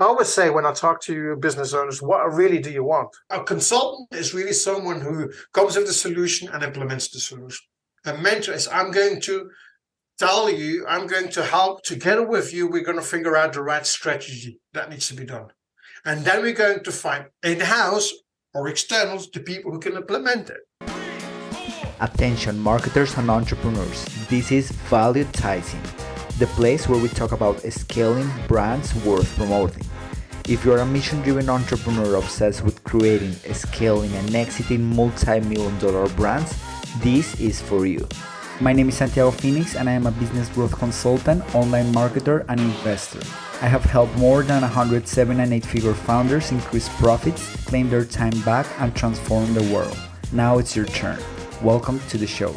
I always say when I talk to business owners, what really do you want? A consultant is really someone who comes with the solution and implements the solution. A mentor is I'm going to tell you, I'm going to help together with you. We're going to figure out the right strategy that needs to be done. And then we're going to find in-house or externals the people who can implement it. Attention marketers and entrepreneurs, this is Valuetising, the place where we talk about scaling brands worth promoting. If you're a mission-driven entrepreneur obsessed with creating, scaling, and exiting multi-million-dollar brands, this is for you. My name is Santiago Phoenix and I am a business growth consultant, online marketer, and investor. I have helped more than 100 7- and 8-figure founders increase profits, claim their time back, and transform the world. Now it's your turn. Welcome to the show.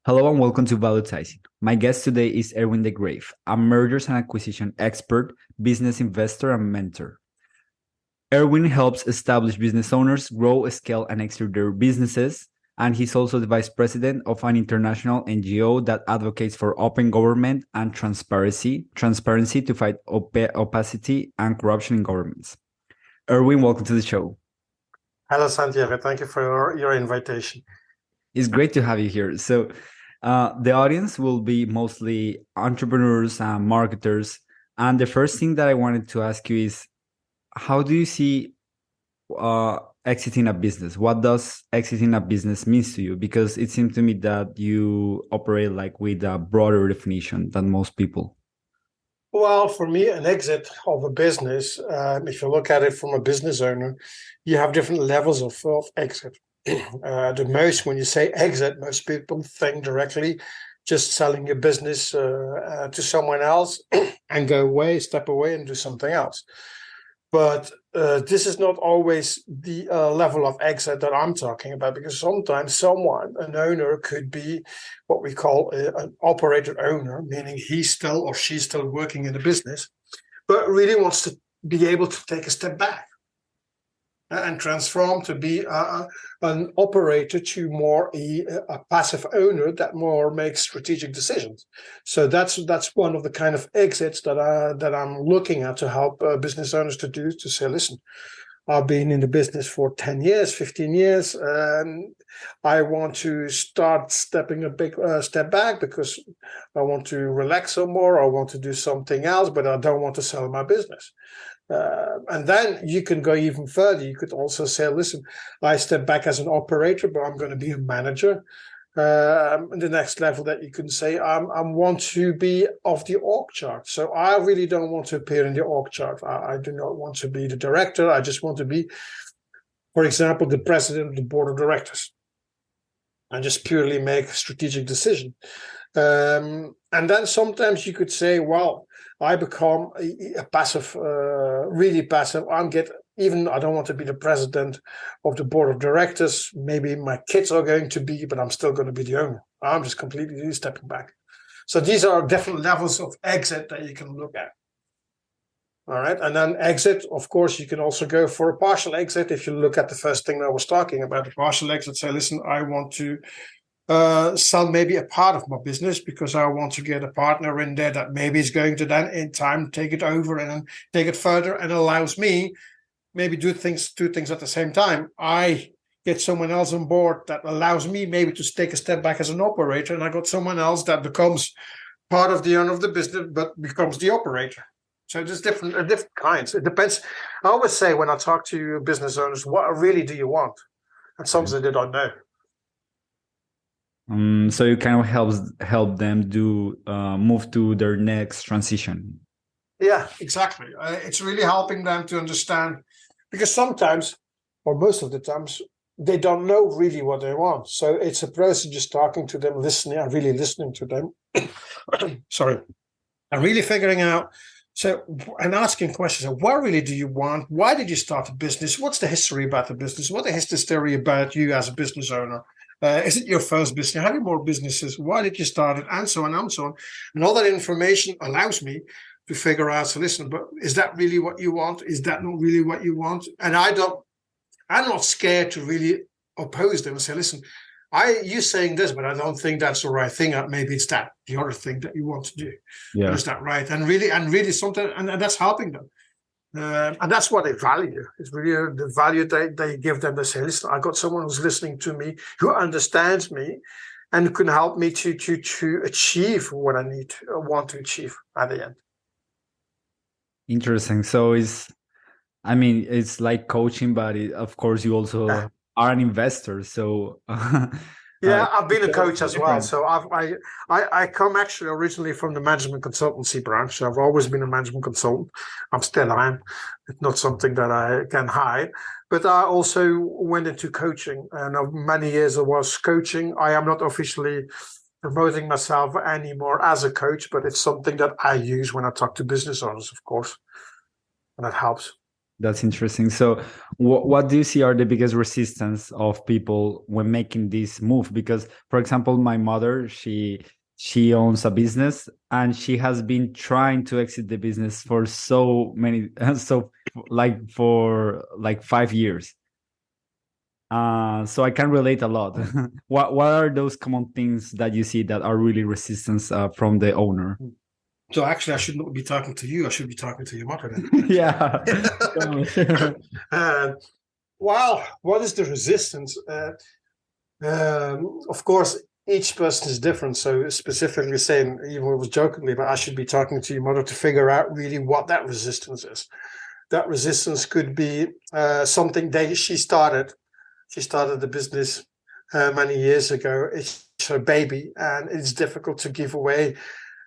Hello and welcome to Valuetising. My guest today is Erwin de Grave, a mergers and acquisition expert, business investor, and mentor. Erwin helps established business owners grow, scale, and exit their businesses, and he's also the vice president of an international NGO that advocates for open government and transparency to fight opacity and corruption in governments. Erwin, welcome to the show. Hello, Santiago. Thank you for your invitation. It's great to have you here. So the audience will be mostly entrepreneurs and marketers. And the first thing that I wanted to ask you is, how do you see exiting a business? What does exiting a business means to you? Because it seems to me that you operate like with a broader definition than most people. Well, for me, an exit of a business, if you look at it from a business owner, you have different levels of exit. When you say exit, most people think directly just selling your business to someone else and go away, step away and do something else. But this is not always the level of exit that I'm talking about, because sometimes an owner could be what we call an operator owner, meaning he's still or she's still working in the business, but really wants to be able to take a step back and transform to be an operator to more a passive owner that more makes strategic decisions. So that's one of the kind of exits that I'm looking at to help business owners to do, to say, listen, I've been in the business for 10 years, 15 years, and I want to start stepping a big step back because I want to relax some more, I want to do something else, but I don't want to sell my business. And then you can go even further. You could also say, listen, I step back as an operator, but I'm going to be a manager. The next level that you can say, I want to be off the org chart. So I really don't want to appear in the org chart. I do not want to be the director. I just want to be, for example, the president of the board of directors and just purely make a strategic decision. And then sometimes you could say, well, I become a passive, really passive. I don't want to be the president of the board of directors. Maybe my kids are going to be, but I'm still going to be the owner. I'm just completely stepping back. So these are different levels of exit that you can look at. All right. And then exit, of course, you can also go for a partial exit. If you look at the first thing that I was talking about, the partial exit, say, listen, I want to sell maybe a part of my business because I want to get a partner in there that maybe is going to then in time take it over and take it further and allows me maybe two things at the same time. I get someone else on board that allows me maybe to take a step back as an operator, and I got someone else that becomes part of the owner of the business but becomes the operator. So there's different kinds. It depends. I always say when I talk to business owners, what really do you want? And sometimes they don't know. So you kind of help them move to their next transition. Yeah, exactly. It's really helping them to understand, because sometimes, or most of the times, they don't know really what they want. So it's a process just talking to them, really listening to them. Sorry, and really figuring out. So, and asking questions: what really do you want? Why did you start a business? What's the history about the business? What is the story about you as a business owner? Is it your first business? Have you more businesses? Why did you start it? And so on and so on. And all that information allows me to figure out, so listen, but is that really what you want? Is that not really what you want? And I'm not scared to really oppose them and say, listen, you saying this, but I don't think that's the right thing. Maybe it's the other thing that you want to do. Yeah. Is that right? And really something, and that's helping them. And that's what they value. It's really the value they give them. They say, listen, I got someone who's listening to me, who understands me, and can help me to achieve what I want to achieve at the end. Interesting. So it's like coaching, but of course you also are an investor. So yeah, I've been a coach as well. different. So I come actually originally from the management consultancy branch. So I've always been a management consultant. I'm still am. It's not something that I can hide. But I also went into coaching, and many years I was coaching. I am not officially promoting myself anymore as a coach, but it's something that I use when I talk to business owners, of course, and that helps. That's interesting. So what do you see are the biggest resistance of people when making this move? Because, for example, my mother, she owns a business and she has been trying to exit the business for so many, for 5 years. So I can relate a lot. What are those common things that you see that are really resistance from the owner? So actually, I should not be talking to you. I should be talking to your mother then. Yeah. Well, what is the resistance? Of course, each person is different. So specifically saying, even it was jokingly, but I should be talking to your mother to figure out really what that resistance is. That resistance could be something she started. She started the business many years ago. It's her baby, and it's difficult to give away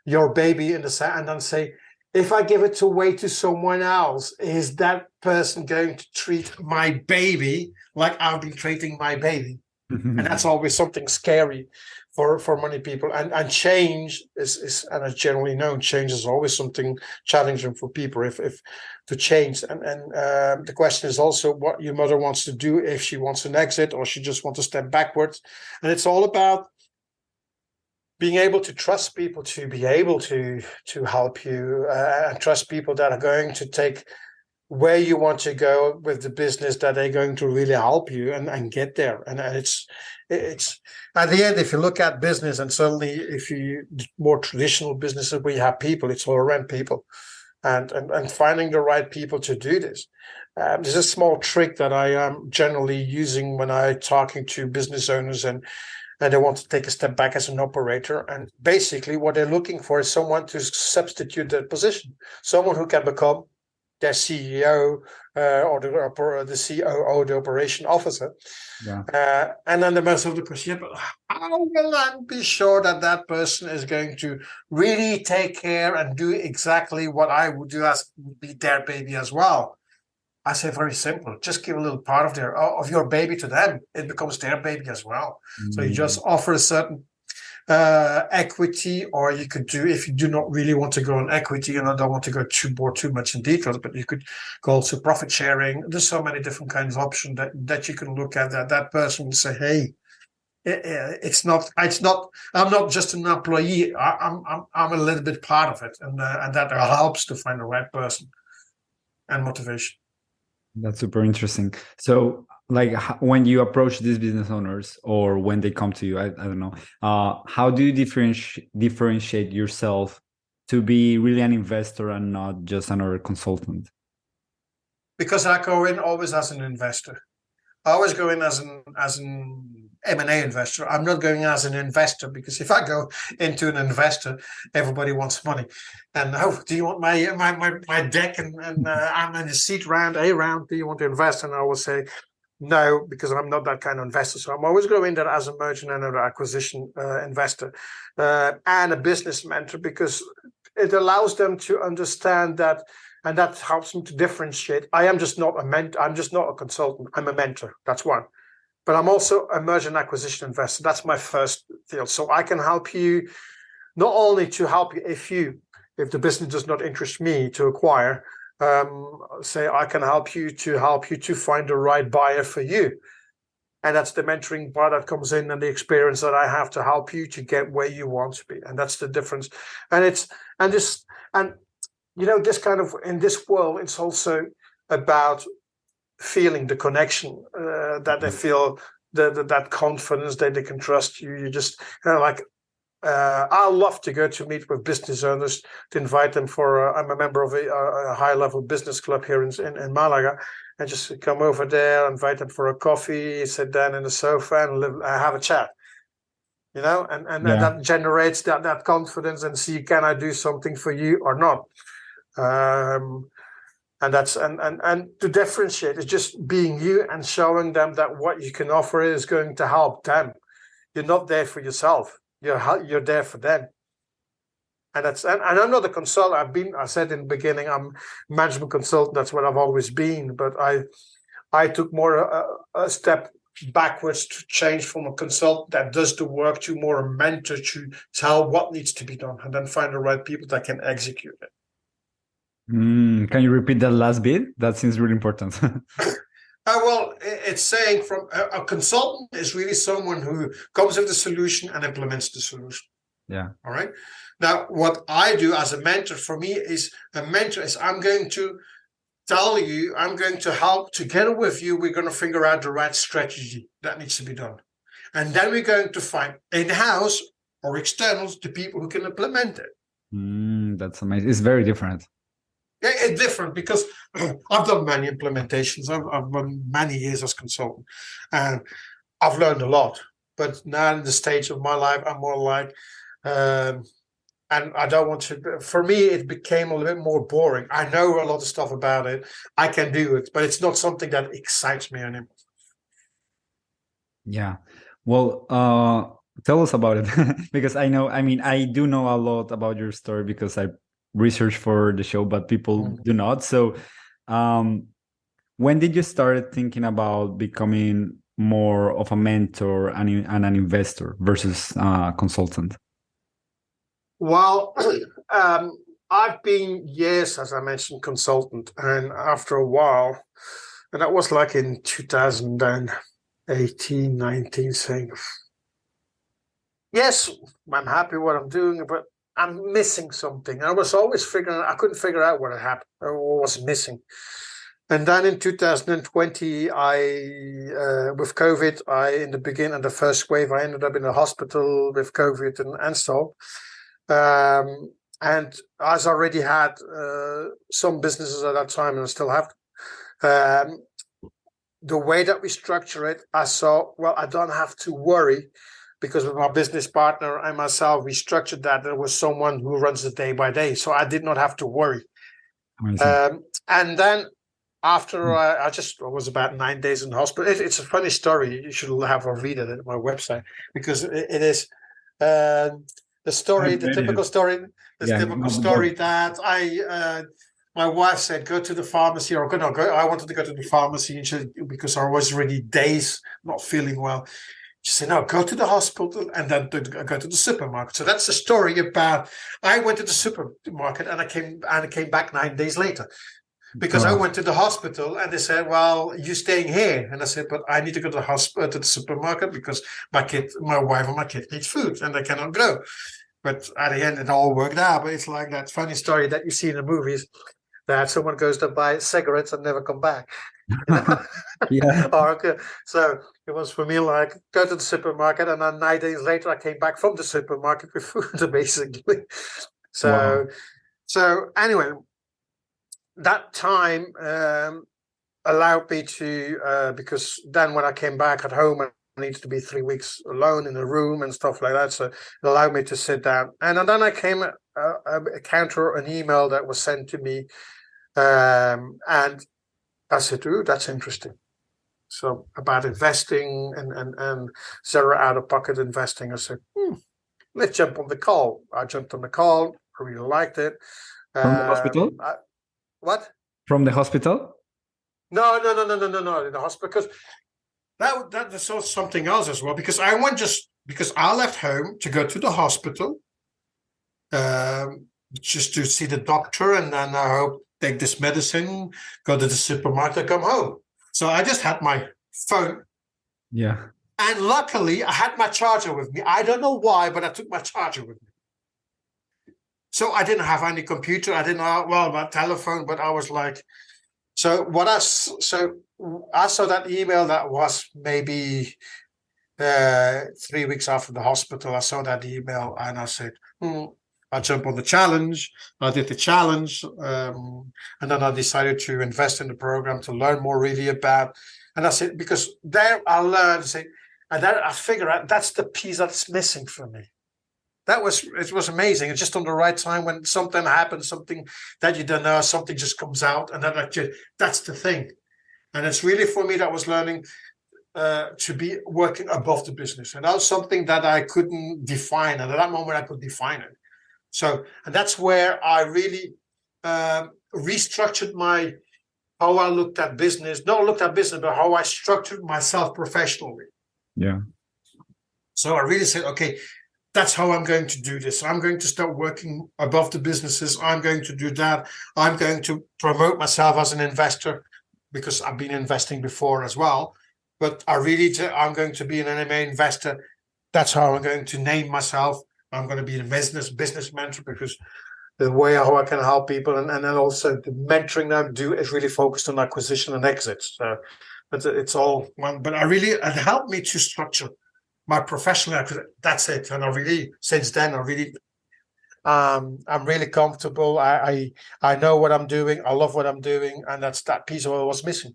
your baby in the set and then say, if I give it away to someone else, is that person going to treat my baby like I've been treating my baby? And that's always something scary for many people. And change is and it's generally known, change is always something challenging for people if to change. And the question is also what your mother wants to do, if she wants an exit or she just wants to step backwards. And it's all about being able to trust people to be able to help you and trust people that are going to take where you want to go with the business, that they're going to really help you and get there. And it's at the end, if you look at business, and certainly if you more traditional businesses where you have people, it's all around people and finding the right people to do this. There's a small trick that I am generally using when I'm talking to business owners and they want to take a step back as an operator. And basically what they're looking for is someone to substitute that position, someone who can become their CEO or the COO, the operation officer. Yeah. And then the most of the question, but how will I be sure that that person is going to really take care and do exactly what I would do as would be their baby as well? I say very simple. Just give a little part of your baby to them. It becomes their baby as well. So you just offer a certain equity, or you could do, if you do not really want to go on equity, and I don't want to go too much in details, but you could go also profit sharing. There's so many different kinds of options that you can look at. That person will say, hey, it's not. I'm not just an employee. I'm a little bit part of it, and that helps to find the right person and motivation. That's super interesting. So, when you approach these business owners, or when they come to you, I don't know, how do you differentiate yourself to be really an investor and not just another consultant? Because I go in always as an investor. I always go in as an M&A investor. I'm not going as an investor, because if I go into an investor, everybody wants money. And do you want my deck? And I'm in the seat round, A round. Do you want to invest? And I will say no, because I'm not that kind of investor. So I'm always going there as a merger and an acquisition investor and a business mentor, because it allows them to understand that. And that helps them to differentiate. I'm just not a consultant. I'm a mentor. That's one. But I'm also a merger and acquisition investor. That's my first field. So I can help you not only to help you if the business does not interest me to acquire, say I can help you to find the right buyer for you. And that's the mentoring part that comes in, and the experience that I have to help you to get where you want to be. And that's the difference. This kind of, in this world, it's also about feeling the connection that they feel that confidence that they can trust you. You just like. I love to go to meet with business owners, to invite them for. I'm a member of a high-level business club here in Malaga, and just come over there, invite them for a coffee, sit down in the sofa, and have a chat. And that generates that confidence, and see, can I do something for you or not? And that's and to differentiate is just being you and showing them that what you can offer is going to help them. You're not there for yourself. You're there for them. And I'm not a consultant. I said in the beginning, I'm management consultant. That's what I've always been. But I took more a step backwards to change from a consultant that does the work to more a mentor to tell what needs to be done, and then find the right people that can execute it. Can you repeat that last bit? That seems really important. Well, it's saying from a consultant is really someone who comes with the solution and implements the solution. Yeah. All right. Now, what I do as a mentor, for me, is I'm going to tell you, I'm going to help together with you. We're going to figure out the right strategy that needs to be done. And then we're going to find in-house or externals the people who can implement it. That's amazing. It's very different. Yeah, it's different because I've done many implementations. I've run many years as consultant, and I've learned a lot. But now in the stage of my life, I'm more like, and I don't want to. For me, it became a little bit more boring. I know a lot of stuff about it. I can do it, but it's not something that excites me anymore. Yeah. Well, tell us about it because I do know a lot about your story because I research for the show, but people do not. So when did you start thinking about becoming more of a mentor and an investor versus consultant? Well, I've been years, as I mentioned, consultant, and after a while, and that was like in 2018, 19, saying, yes, I'm happy what I'm doing, but I'm missing something. I was always I couldn't figure out what had happened or what was missing. And then in 2020, with COVID, in the beginning of the first wave, I ended up in the hospital with COVID and so. And I already had some businesses at that time, and I still have. The way that we structure it, I saw, well, I don't have to worry, because with my business partner and myself, we structured that there was someone who runs the day by day. So I did not have to worry. And then after I was about 9 days in the hospital. It's a funny story. You should have a read it at my website, because it is the story, the typical story, that my wife said, go to the pharmacy, or no, go. I wanted to go to the pharmacy, and because I was already days not feeling well. She said, no, go to the hospital and then go to the supermarket. So that's the story about, I went to the supermarket and I came back 9 days later, because I went to the hospital and they said, well, you're staying here. And I said, but I need to go to the hospital, to the supermarket, because my wife and my kid need food and they cannot go. But at the end, it all worked out. But it's like that funny story that you see in the movies, that someone goes to buy cigarettes and never come back. Yeah. So it was for me like, go to the supermarket, and then 9 days later I came back from the supermarket with food, basically. So anyway, that time allowed me to, because then when I came back at home, I needed to be 3 weeks alone in a room and stuff like that. So it allowed me to sit down, and then I came encounter an email that was sent to me, and I said, "Ooh, that's interesting." So about investing and zero out-of-pocket investing, I said, let's jump on the call. I jumped on the call. I really liked it. From the hospital? What? From the hospital? No, in the hospital, because that's also something else as well. Because I went because I left home to go to the hospital, just to see the doctor, and then I hope take this medicine, go to the supermarket, come home. So I just had my phone. Yeah. And luckily, I had my charger with me. I don't know why, but I took my charger with me. So I didn't have any computer. I didn't know, my telephone, but I was like, I saw that email that was maybe 3 weeks after the hospital, I saw that email and I said, I'll jump on the challenge. I did the challenge. And then I decided to invest in the program to learn more really about. And I said, because there I learned, and then I figured out that's the piece that's missing for me. It was amazing. It's just on the right time when something happens, something that you don't know, something just comes out. And then that's the thing. And it's really for me that was learning to be working above the business. And that was something that I couldn't define. And at that moment, I could define it. So, and that's where I really restructured how I looked at business, but how I structured myself professionally. Yeah. So I really said, okay, that's how I'm going to do this. I'm going to start working above the businesses. I'm going to do that. I'm going to promote myself as an investor because I've been investing before as well. But I'm going to be an MMA investor. That's how I'm going to name myself. I'm going to be a business mentor because the way how I can help people and then also the mentoring that I do is really focused on acquisition and exit. So it's all one. But it helped me to structure my professional. That's it. And since then, I'm really comfortable. I know what I'm doing. I love what I'm doing, and that's that piece of what was missing.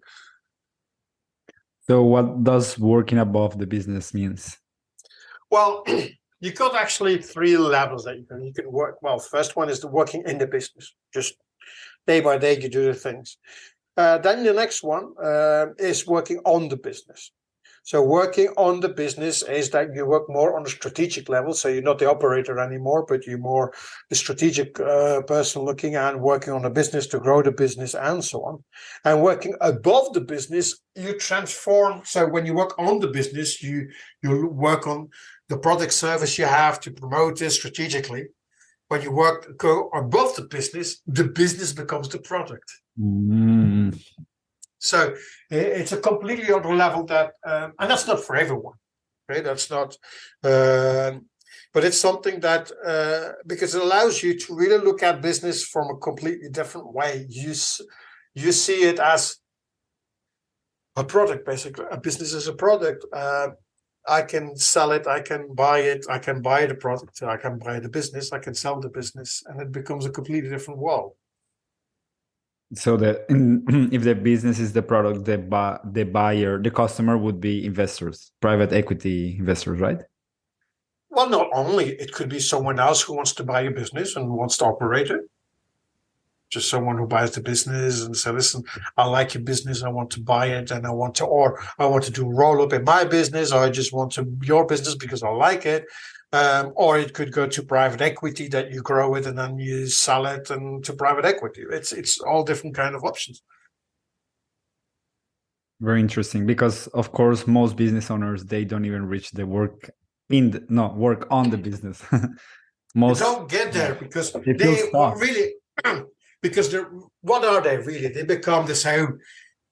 So what does working above the business means? Well, you got actually 3 levels that you can work. Well, first one is the working in the business. Just day by day, you do the things. Then the next one is working on the business. So working on the business is that you work more on a strategic level. So you're not the operator anymore, but you're more the strategic person looking and working on the business to grow the business and so on. And working above the business, you transform. So when you work on the business, you work on the product service you have to promote it strategically. When you go above the business becomes the product. Mm. So it's a completely other level and that's not for everyone, right? That's not, but it's something that, because it allows you to really look at business from a completely different way. You see it as a product, basically. A business is a product. I can sell it, I can buy it, I can buy the product, I can buy the business, I can sell the business, and it becomes a completely different world. So if the business is the product, the buyer, the customer would be investors, private equity investors, right? Well, not only. It could be someone else who wants to buy a business and wants to operate it. Just someone who buys the business and says, listen, I like your business, I want to buy it, and I want to do roll up in my business, or I just want your business because I like it. Or it could go to private equity that you grow it and then you sell it and to private equity. It's all different kind of options. Very interesting, because of course most business owners, they don't even reach the work on the business. Most they don't get there because they really because what are they really? They become this I'm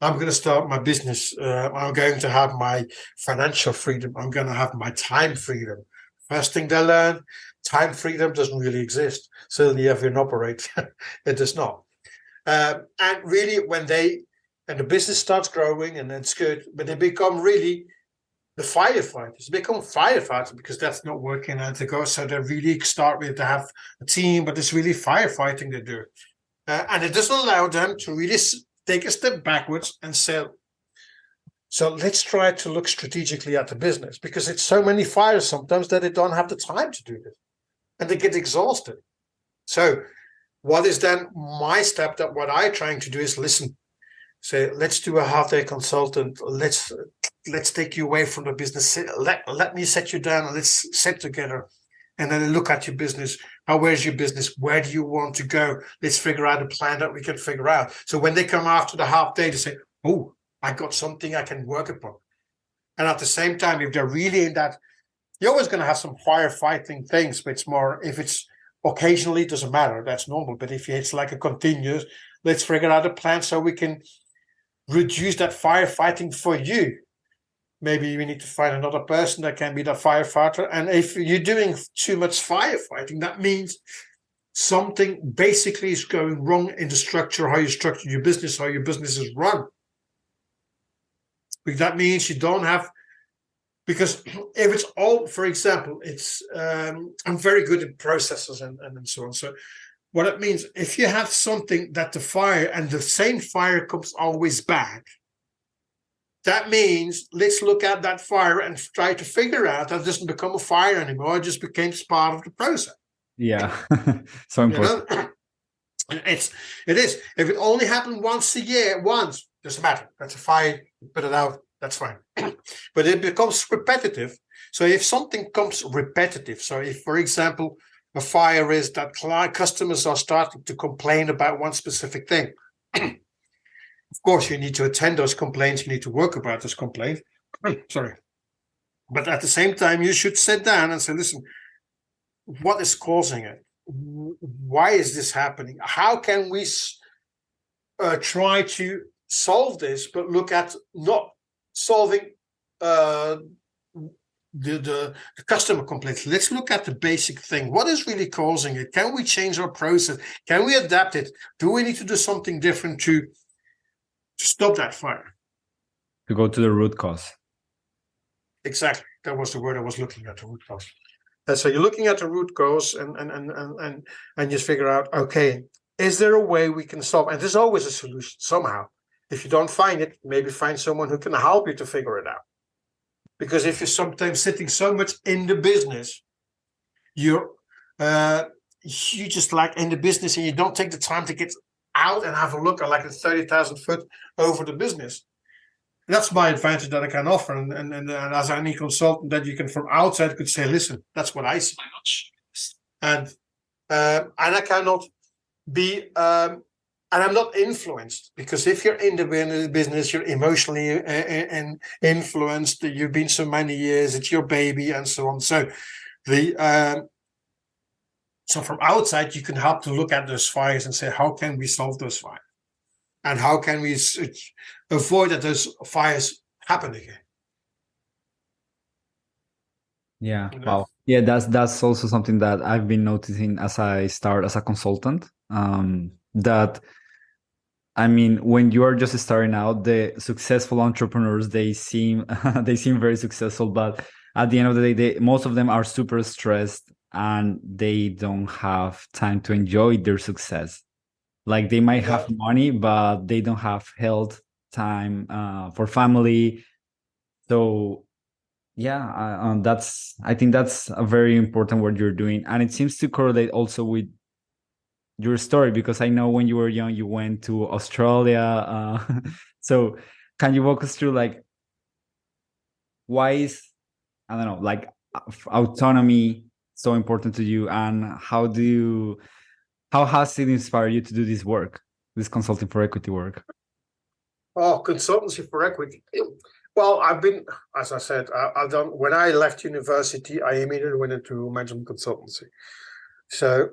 going to start my business. I'm going to have my financial freedom. I'm going to have my time freedom. First thing they learn, time freedom doesn't really exist. Certainly if you're an operator, it does not. And really when the business starts growing and it's good, but they become really the firefighters. They become firefighters because that's not working out to go. So they really start with to have a team, but it's really firefighting they do. And it doesn't allow them to really take a step backwards and say, so let's try to look strategically at the business, because it's so many fires sometimes that they don't have the time to do this and they get exhausted. So what is then my step, that what I'm trying to do is listen, say, let's do a half-day consultant. Let's take you away from the business. Let me set you down and let's sit together and then look at your business. Where's your business? Where do you want to go? Let's figure out a plan that we can figure out. So when they come after the half day, they say, oh, I got something I can work upon. And at the same time, if they're really in that, you're always going to have some firefighting things, but it's more, if it's occasionally, it doesn't matter. That's normal. But if it's like a continuous, let's figure out a plan so we can reduce that firefighting for you. Maybe we need to find another person that can be the firefighter. And if you're doing too much firefighting, that means something basically is going wrong in the structure, how you structure your business, how your business is run. That means you don't have Because if it's all, for example, it's I'm very good at processes and so on. So what it means, if you have something that the fire and the same fire comes always back, that means let's look at that fire and try to figure out that it doesn't become a fire anymore. It just becomes part of the process. Yeah. So important. You know? It is. If it only happened once a year, doesn't matter. That's a fire, put it out, that's fine. But it becomes repetitive. So if something comes repetitive, so if, for example, a fire is that customers are starting to complain about one specific thing, of course, you need to attend those complaints. You need to work about those complaints. Sorry. But at the same time, you should sit down and say, listen, what is causing it? Why is this happening? How can we try to solve this, but look at not solving the customer complaints? Let's look at the basic thing. What is really causing it? Can we change our process? Can we adapt it? Do we need to do something different to stop that fire? To go to the root cause. Exactly. That was the word I was looking at, the root cause. And so you're looking at the root cause and you figure out, okay, is there a way we can solve? And there's always a solution somehow. If you don't find it, maybe find someone who can help you to figure it out. Because if you're sometimes sitting so much in the business, you just like in the business and you don't take the time to get out and have a look at like a 30,000 foot over the business. That's my advantage that I can offer. And as any consultant that you can from outside could say, listen, that's what I see. And I cannot be, and I'm not influenced, because if you're in the business, you're emotionally influenced. You've been so many years, it's your baby and so on. So so from outside, you can help to look at those fires and say, how can we solve those fires? And how can we avoid that those fires happen again? Yeah. You know? Wow. Yeah, that's also something that I've been noticing as I start as a consultant. That, I mean, when you are just starting out, the successful entrepreneurs, they seem very successful, but at the end of the day, most of them are super stressed and they don't have time to enjoy their success. Like they might have money, but they don't have health, time for family. So yeah, I think that's a very important what you're doing. And it seems to correlate also with your story, because I know when you were young, you went to Australia. So can you walk us through, like, why is, I don't know, like autonomy so important to you, and how has it inspired you to do this work, this consulting for equity work? Oh, consultancy for equity. Well, I've been, as I said, I've done, when I left university, I immediately went into management consultancy. So,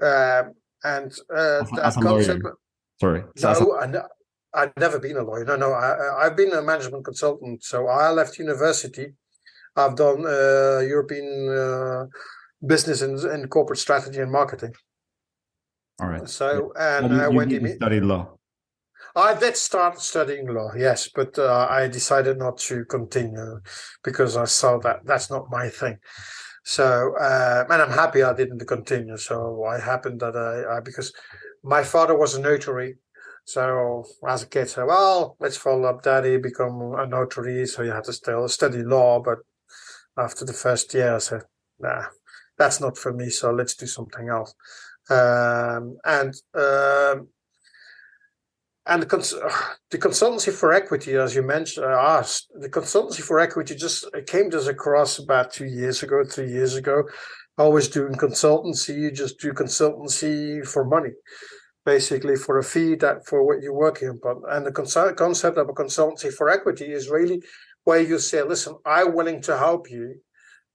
as a concept. lawyer. Sorry. No, I've never been a lawyer. No, I've been a management consultant. So I left university. I've done European business and corporate strategy and marketing. All right. So, and you I went did study law. I did start studying law, yes, but I decided not to continue because I saw that that's not my thing. So, and I'm happy I didn't continue. So I happened that I because my father was a notary. So as a kid, I said, well, let's follow up daddy, become a notary. So you have to still study law. But after the first year, I said, nah, that's not for me. So let's do something else. And the consultancy for equity, as you mentioned, asked, the consultancy for equity just came just across about 3 years ago. Always doing consultancy, you just do consultancy for money, basically for a fee for what you're working upon. And the concept of a consultancy for equity is really where you say, listen, I'm willing to help you,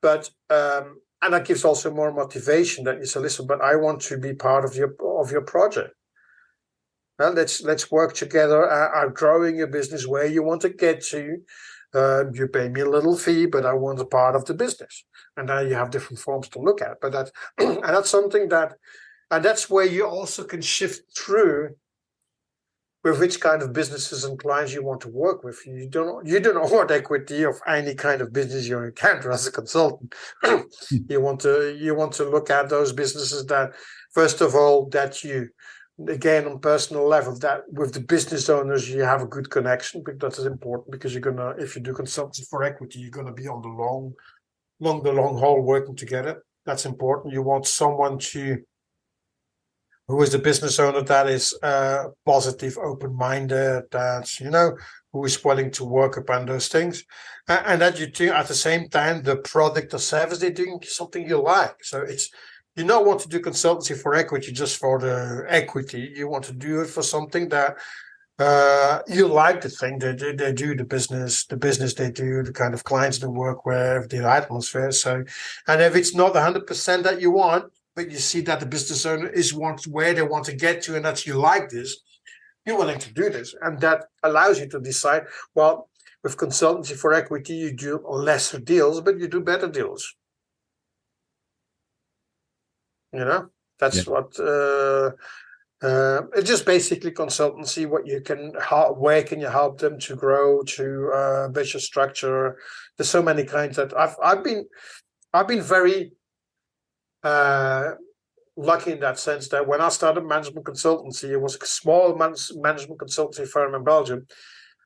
but and that gives also more motivation that you say, listen, but I want to be part of your project. Well, let's work together. I'm growing your business where you want to get to. You pay me a little fee, but I want a part of the business. And now you have different forms to look at. But that's something and that's where you also can shift through with which kind of businesses and clients you want to work with. You don't want equity of any kind of business you encounter as a consultant. You want to look at those businesses that, first of all, that you, again, on personal level, that with the business owners you have a good connection, because that is important, because if you do consultancy for equity, you're gonna be on the long haul working together. That's important. You want someone who is the business owner that is positive, open-minded, that, who is willing to work upon those things. And that you do at the same time, the product or service they're doing something you like. So you don't want to do consultancy for equity just for the equity. You want to do it for something that you like, the thing they do, the business they do, the kind of clients they work with, the atmosphere. So, and if it's not 100% that you want, but you see that the business owner wants where they want to get to, and that you like this, you're willing to do this, and that allows you to decide. Well, with consultancy for equity, you do lesser deals, but you do better deals. That's what. It's just basically consultancy. Where can you help them to grow to better structure? There's so many kinds that I've been very lucky in that sense that when I started management consultancy, it was a small management consultancy firm in Belgium,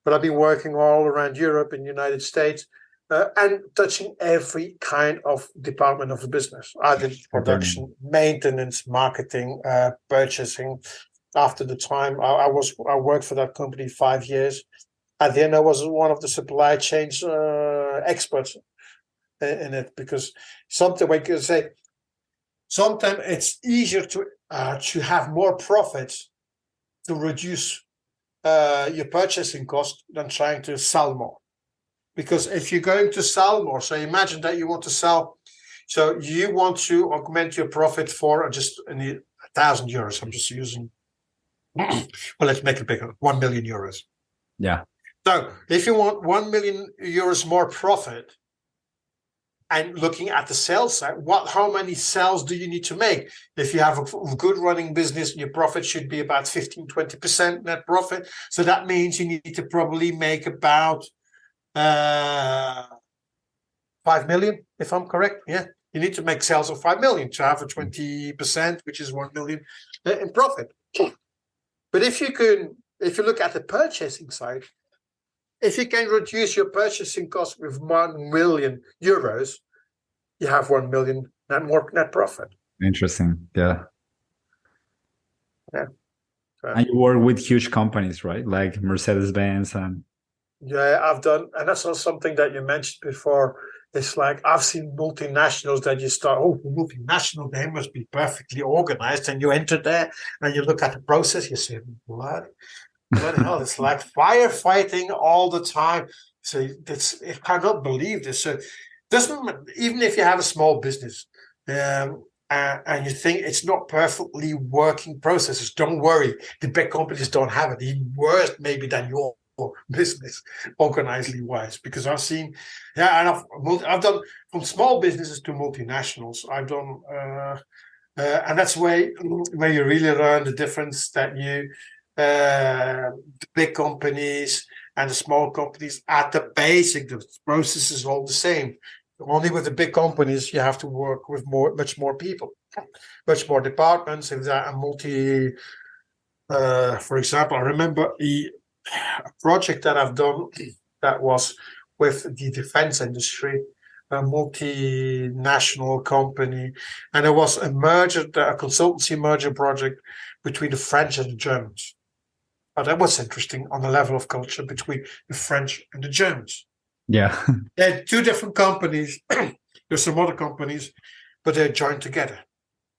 but I've been working all around Europe and United States and touching every kind of department of the business. I did production, maintenance, marketing, purchasing. After the time I worked for that company 5 years. At the end, I was one of the supply chains experts in it, because something we can say. Sometimes it's easier to have more profits to reduce your purchasing cost than trying to sell more. Because if you're going to sell more, so imagine that you want to sell, so you want to augment your profit for just 1,000 euros. I'm just using, well, let's make it bigger, 1 million euros. Yeah. So if you want 1 million euros more profit, and looking at the sales side, how many sales do you need to make? If you have a good running business, your profit should be about 15-20% net profit. So that means you need to probably make about 5 million, if I'm correct. Yeah, you need to make sales of 5 million to have a 20%, which is 1 million in profit. But if you look at the purchasing side, if you can reduce your purchasing cost with 1 million euros, you have 1 million net profit. Interesting. Yeah. Yeah. And you work with huge companies, right? Like Mercedes-Benz and. Yeah, I've done, and that's not something that you mentioned before. It's like I've seen multinationals that you start, multinational, they must be perfectly organized. And you enter there and you look at the process, you say, bloody hell, it's like firefighting all the time. So I cannot believe this. So even if you have a small business and you think it's not perfectly working processes, don't worry. The big companies don't have it. Even worse maybe than your business, organizedly wise. Because I've seen, and I've done from small businesses to multinationals. I've done, and that's where you really learn the difference that the big companies and the small companies, at the basic, the process is all the same. Only with the big companies, you have to work with much more people, much more departments. If there are for example, I remember a project that I've done that was with the defense industry, a multinational company, and it was a consultancy merger project between the French and the Germans. But that was interesting on the level of culture between the French and the Germans. Yeah. They're two different companies. There's some other companies, but they're joined together.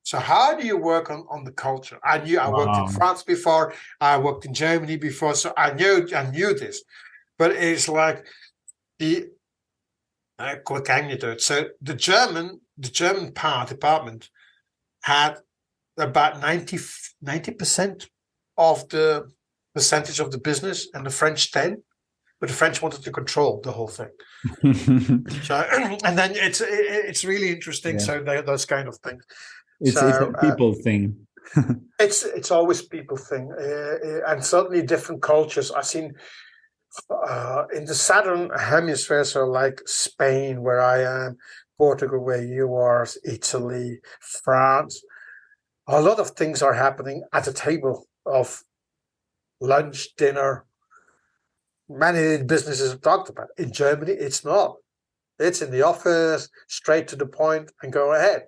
So how do you work on the culture? I worked in France before. I worked in Germany before, so I knew this. But it's like the quick anecdote. So the German department had about 90% of the percentage of the business, and the French 10%. But the French wanted to control the whole thing. So, and then it's really interesting. Yeah. So those kind of things. It's a people thing. It's always people thing, and certainly different cultures. I've seen in the southern hemisphere, so like Spain, where I am, Portugal, where you are, Italy, France. A lot of things are happening at the table of lunch, dinner. Many businesses have talked about. In Germany, it's not. It's in the office, straight to the point, and go ahead.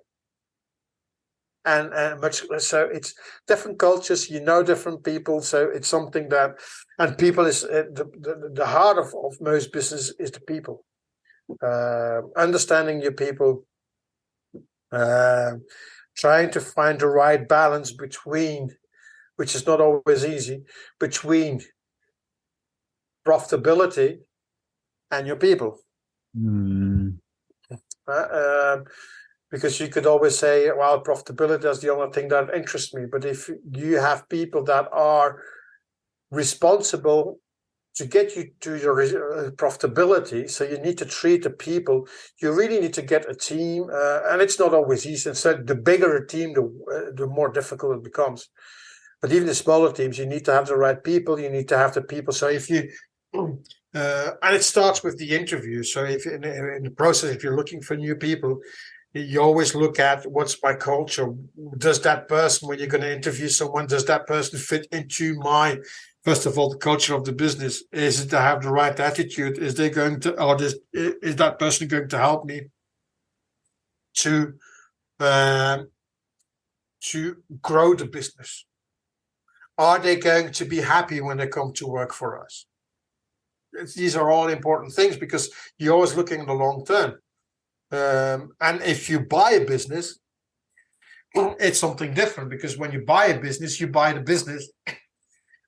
And much so, it's different cultures. Different people. So it's something that, and people is the heart of most business is the people. Understanding your people, trying to find the right balance between, which is not always easy, between profitability and your people. Because you could always say, well, profitability is the only thing that interests me. But if you have people that are responsible to get you to your profitability, so you need to treat the people, you really need to get a team, and it's not always easy. And so the bigger a team, the more difficult it becomes. But even the smaller teams, you need to have the right people. You need to have the people. So if you, and it starts with the interview. So if in the process, if you're looking for new people, you always look at what's my culture. Does that person, when you're going to interview someone, does that person fit into my, first of all, the culture of the business? Is it to have the right attitude? Is they going to, or is that person going to help me to grow the business? Are they going to be happy when they come to work for us? These are all important things because you're always looking in the long term. And if you buy a business, it's something different, because when you buy a business, you buy the business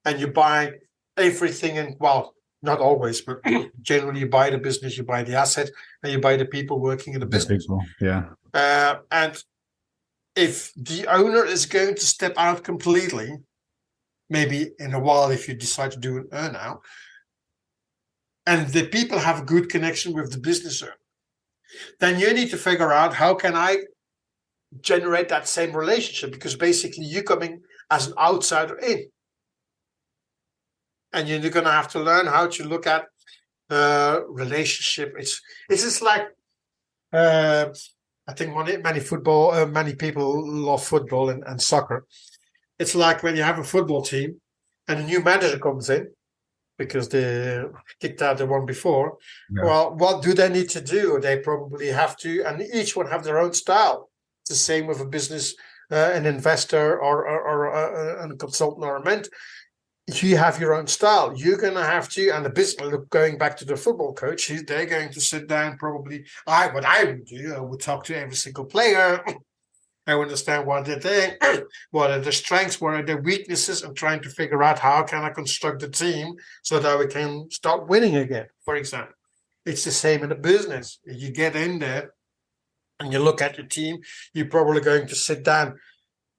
and you buy everything. And well, not always, but generally you buy the business, you buy the asset, and you buy the people working in the business. Yeah. And if the owner is going to step out completely, maybe in a while, if you decide to do an earn out, and the people have a good connection with the business owner, then you need to figure out, how can I generate that same relationship? Because basically you're coming as an outsider in. And you're going to have to learn how to look at relationship. It's just like, I think many people love football and soccer. It's like when you have a football team and a new manager comes in, because they kicked out the one before. Yeah. Well, what do they need to do? They probably have to, and each one have their own style. It's the same with a business, an investor or a consultant or a mentor. You have your own style. You're going to have to, and the business, going back to the football coach, they're going to sit down probably. What I would do, I would talk to every single player. I understand what they're doing, what are their strengths, what are their weaknesses, and trying to figure out how can I construct the team so that we can start winning again, for example. It's the same in the business. If you get in there and you look at your team, you're probably going to sit down.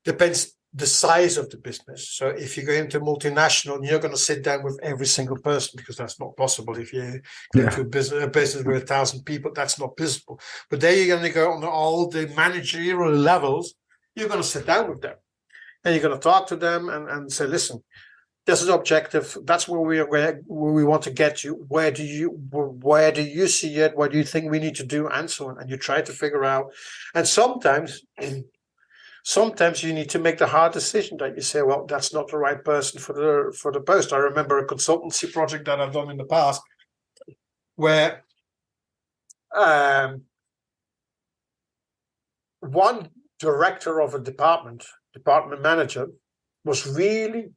Depends the size of the business. So if you go into multinational, you're going to sit down with every single person, because that's not possible. If you go to a business with 1,000 people, that's not possible. But there you're going to go on all the managerial levels. You're going to sit down with them, and you're going to talk to them and say, listen, this is objective. That's where we want to get you. Where do you see it? What do you think we need to do? And so on. And you try to figure out. And sometimes you need to make the hard decision that you say, well, that's not the right person for the post. I remember a consultancy project that I've done in the past where one director of a department manager, was really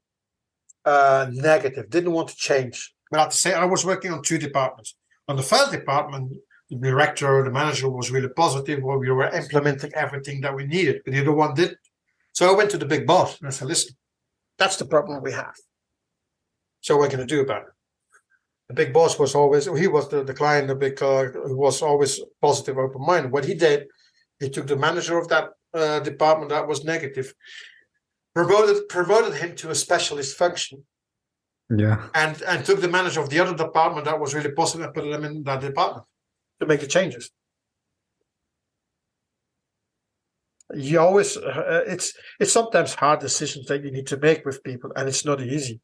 negative, didn't want to change. But I have to say, I was working on two departments. On the first department, the director, the manager was really positive, where we were implementing everything that we needed, but the other one didn't. So I went to the big boss and I said, listen, that's the problem we have. So what are we going to do about it? The big boss was always, he was the client, the big who was always positive, open-minded. What he did, he took the manager of that department that was negative, promoted him to a specialist function. Yeah. And took the manager of the other department that was really positive and put them in that department to make the changes. you always it's sometimes hard decisions that you need to make with people, and it's not easy.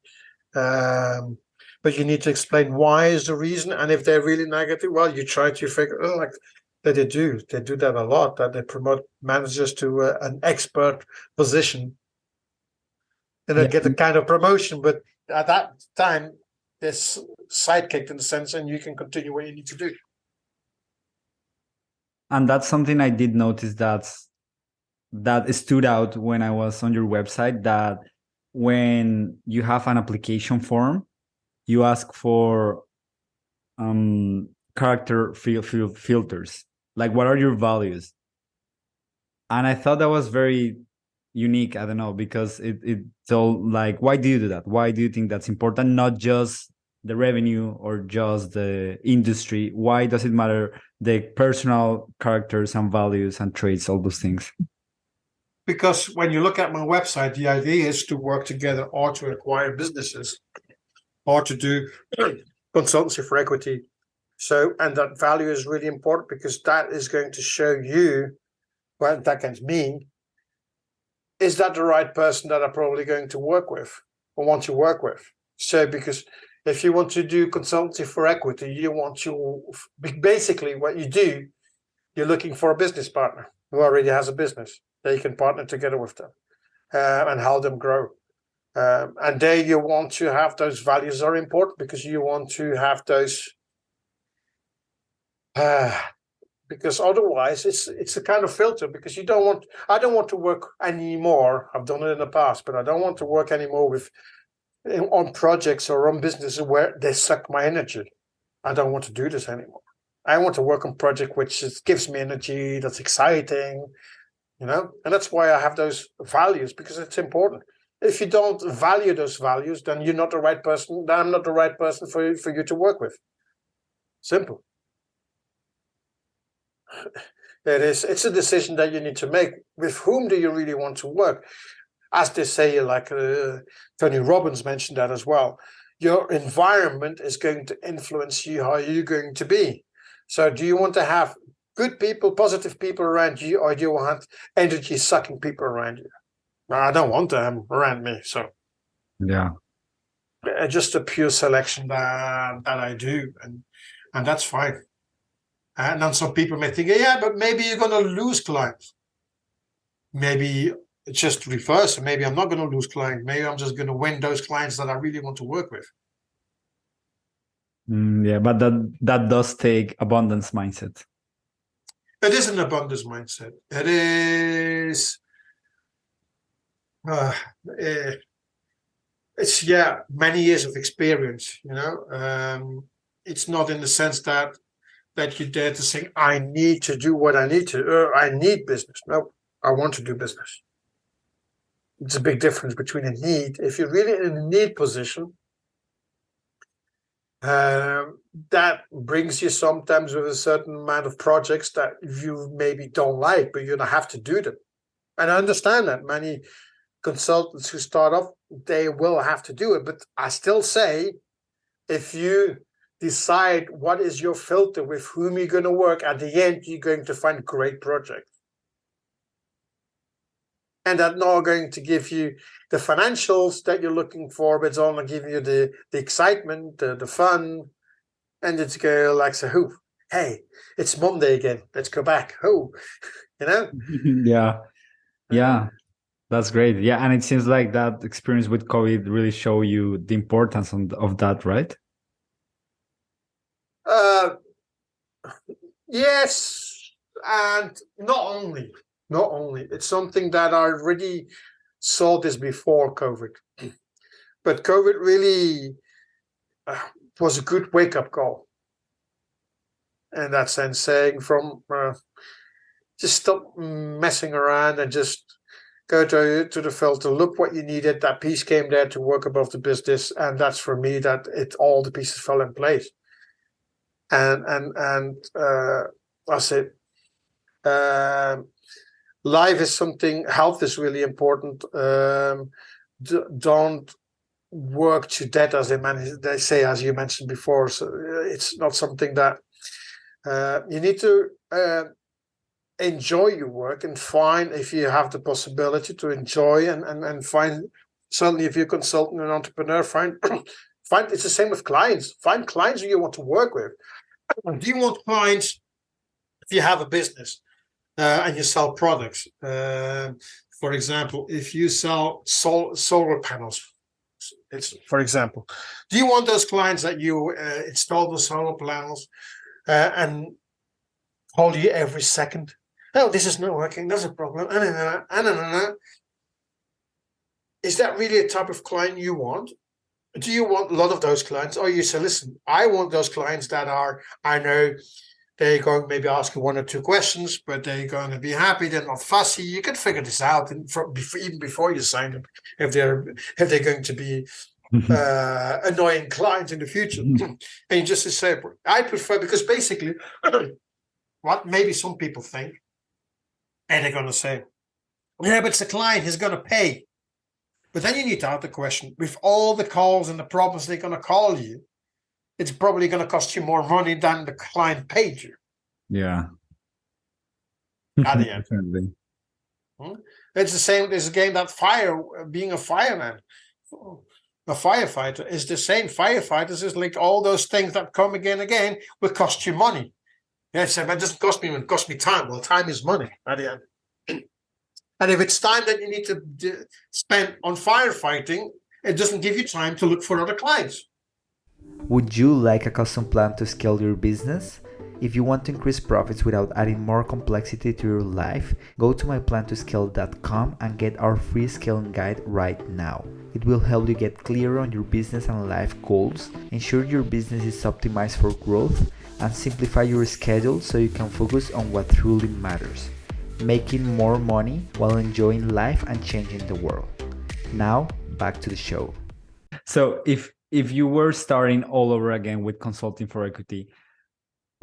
But you need to explain why is the reason, and if they're really negative, well, you try to figure like that they do that a lot, that they promote managers to an expert position and then get the kind of promotion, but at that time there's sidekicked in the sense, and you can continue what you need to do. And that's something I did notice that stood out when I was on your website, that when you have an application form, you ask for character filters, like what are your values? And I thought that was very unique. I don't know, because it's all like, why do you do that? Why do you think that's important? Not just the revenue or just the industry. Why does it matter? The personal characters and values and traits, all those things. Because when you look at my website, the idea is to work together or to acquire businesses or to do consultancy for equity. So, and that value is really important because that is going to show you, well, that can mean, is that the right person that I'm probably going to work with or want to work with? So, because if you want to do consultancy for equity, you want to, basically what you do, you're looking for a business partner who already has a business. They can partner together with them and help them grow. And there you want to have those values are important because you want to have those, because otherwise it's a kind of filter, because I don't want to work anymore. I've done it in the past, but I don't want to work anymore on projects or on businesses where they suck my energy. I don't want to do this anymore. I want to work on project which gives me energy, that's exciting, and that's why I have those values, because it's important. If you don't value those values, then you're not the right person. Then I'm not the right person for you to work with. Simple. It's a decision that you need to make. With whom do you really want to work? As they say, like Tony Robbins mentioned that as well. Your environment is going to influence you, how you're going to be. So do you want to have good people, positive people around you, or do you want energy-sucking people around you? I don't want them around me. So yeah, just a pure selection that I do, and that's fine. And then some people may think, yeah, but maybe you're going to lose clients. Maybe it's just reverse. Maybe I'm not going to lose clients. Maybe I'm just going to win those clients that I really want to work with. Yeah, but that does take abundance mindset. It is an abundance mindset. It is. It's many years of experience. It's not in the sense that you dare to say, I need to do what I need to. I need business. No, I want to do business. It's a big difference between a need. If you're really in a need position, that brings you sometimes with a certain amount of projects that you maybe don't like, but you don't have to do them. And I understand that many consultants who start off, they will have to do it. But I still say, if you decide what is your filter with whom you're going to work, at the end, you're going to find great projects. And that's not going to give you the financials that you're looking for, but it's only giving you the excitement, the fun. And it's go like, so, hey, it's Monday again. Let's go back. Yeah. That's great. Yeah, and it seems like that experience with COVID really show you the importance of that, right? Yes, and not only. It's something that I already saw this before COVID, but COVID really was a good wake-up call. In that sense, saying from just stop messing around and just go to the filter, look what you needed. That piece came there to work above the business, and that's for me that all the pieces fell in place. And I said, life is something. Health is really important. Don't work to death, as they say, as you mentioned before. So it's not something that you need to. enjoy your work and find if you have the possibility to enjoy and find, certainly if you're a consultant and entrepreneur, find it's the same with clients. Find clients who you want to work with. Do you want clients if you have a business and you sell products? For example, if you sell solar panels, it's for example, do you want those clients that you install the solar panels and call you every second? Oh, this is not working. There's a problem. Is that really a type of client you want? Do you want a lot of those clients? Or you say, listen, I want those clients that are, I know they're going to maybe ask you one or two questions, but they're going to be happy. They're not fussy. You can figure this out even before you sign them, if they're going to be annoying clients in the future. And you just say, I prefer, because basically, what maybe some people think, and they're going to say, yeah, but it's a client, he's going to pay. But then you need to ask the question, with all the calls and the problems they're going to call you, it's probably going to cost you more money than the client paid you. Yeah. At the end. It's the same as again that being a fireman. A firefighter is the same. Firefighters is like all those things that come again will cost you money. Yes, but it doesn't cost me, it costs me time. Well, time is money at the end. And if it's time that you need to spend on firefighting, it doesn't give you time to look for other clients. Would you like a custom plan to scale your business? If you want to increase profits without adding more complexity to your life, go to myplantoscale.com and get our free scaling guide right now. It will help you get clearer on your business and life goals, ensure your business is optimized for growth, and simplify your schedule so you can focus on what truly matters. Making more money while enjoying life and changing the world. Now, back to the show. So if you were starting all over again with consulting for equity,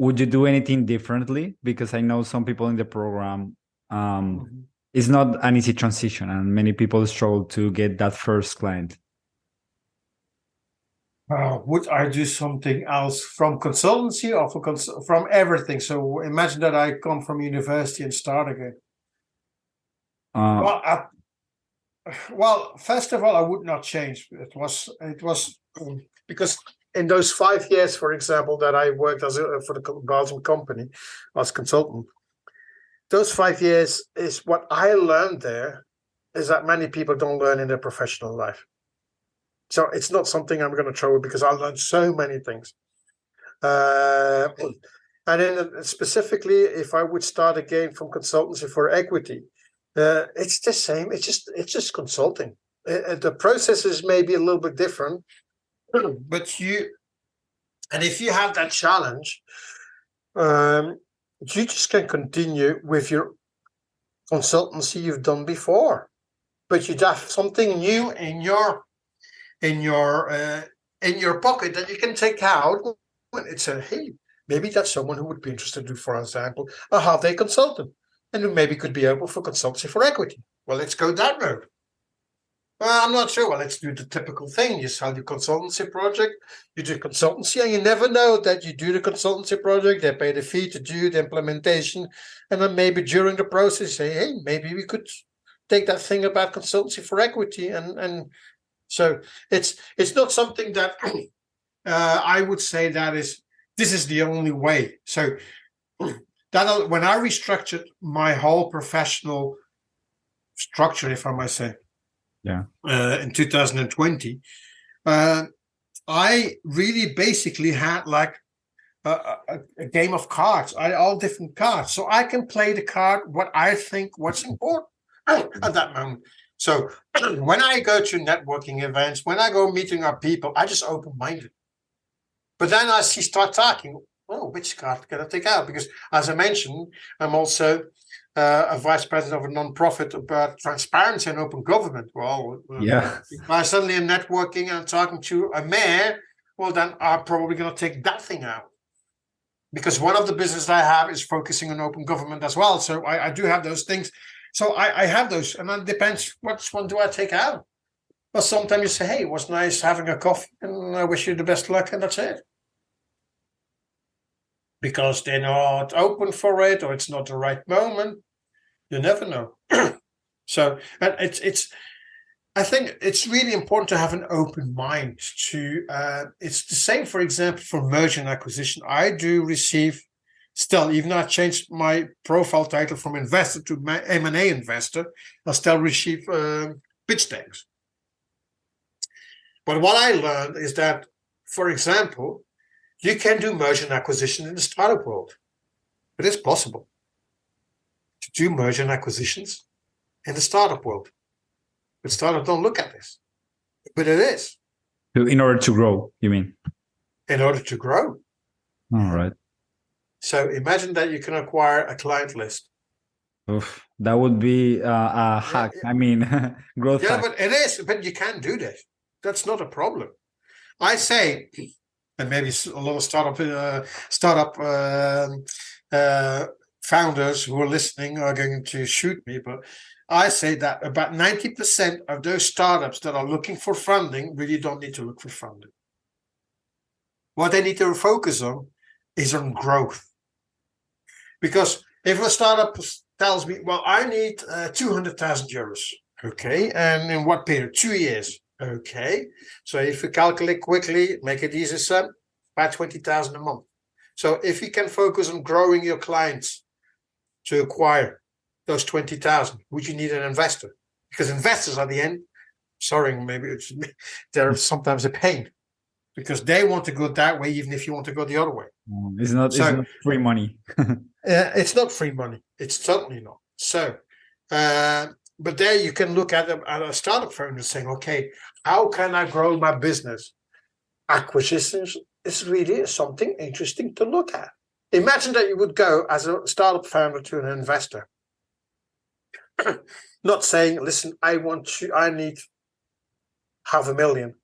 would you do anything differently? Because I know some people in the program, it's not an easy transition and many people struggle to get that first client. Would I do something else from consultancy or from everything? So imagine that I come from university and start again. Well, first of all, I would not change. It was because in those 5 years, for example, that I worked for the Belgian company as consultant, those 5 years is what I learned there is that many people don't learn in their professional life. So it's not something I'm going to throw because I learned so many things. And then specifically, if I would start again from consultancy for equity, it's the same. It's just consulting. The process is maybe a little bit different, but if you have that challenge, you just can continue with your consultancy you've done before, but you'd have something new in your pocket that you can take out and say, hey, maybe that's someone who would be interested to do, for example, a half-day consultant, and who maybe could be open for consultancy for equity. Well, let's go that road. Well, I'm not sure. Well, let's do the typical thing. You sell your consultancy project, you do consultancy, and you never know that you do the consultancy project, they pay the fee to do the implementation, and then maybe during the process say, hey, maybe we could take that thing about consultancy for equity and so it's not something that I would say this is the only way. So that when I restructured my whole professional structure, if I might say, in 2020, I really basically had like a game of cards. I had all different cards, so I can play the card what I think what's important at that moment. So when I go to networking events, when I go meeting up people, I just open-minded. But then as he start talking, which card can I take out? Because as I mentioned, I'm also a vice president of a non-profit about transparency and open government. Well, if I suddenly am networking and talking to a mayor, well, then I'm probably going to take that thing out. Because one of the businesses I have is focusing on open government as well. So I do have those things. So I have those, and then it depends which one do I take out. Well, sometimes you say, hey, it was nice having a coffee, and I wish you the best luck, and that's it. because they're not open for it or it's not the right moment. You never know. So, and I think it's really important to have an open mind to, it's the same, for example, for merger and acquisition. I do receive still, even though I changed my profile title from investor to M&A investor, I still receive pitch decks. But what I learned is that, for example, you can do merger and acquisition in the startup world. It is possible to do merger and acquisitions in the startup world. But startups don't look at this. But it is. In order to grow, you mean? In order to grow. All right. So imagine that you can acquire a client list. Oof, that would be a hack. Yeah. I mean, growth Yeah, hack. but it is. But you can do that. That's not a problem. I say, and maybe a lot of startup founders who are listening are going to shoot me, but I say that about 90% of those startups that are looking for funding really don't need to look for funding. What they need to focus on is on growth. Because if a startup tells me, well, I need 200,000 euros, okay, and in what period? 2 years, okay. So if you calculate quickly, make it easy, sum, about 20,000 a month. So if you can focus on growing your clients to acquire those 20,000, would you need an investor? Because investors at the end, sorry, maybe they're sometimes a pain because they want to go that way, even if you want to go the other way. It's not free money. It's not free money. It's certainly not. So, but there you can look at a startup founder saying, okay, how can I grow my business? Acquisitions is really something interesting to look at. Imagine that you would go as a startup founder to an investor. Not saying, listen, I need 500,000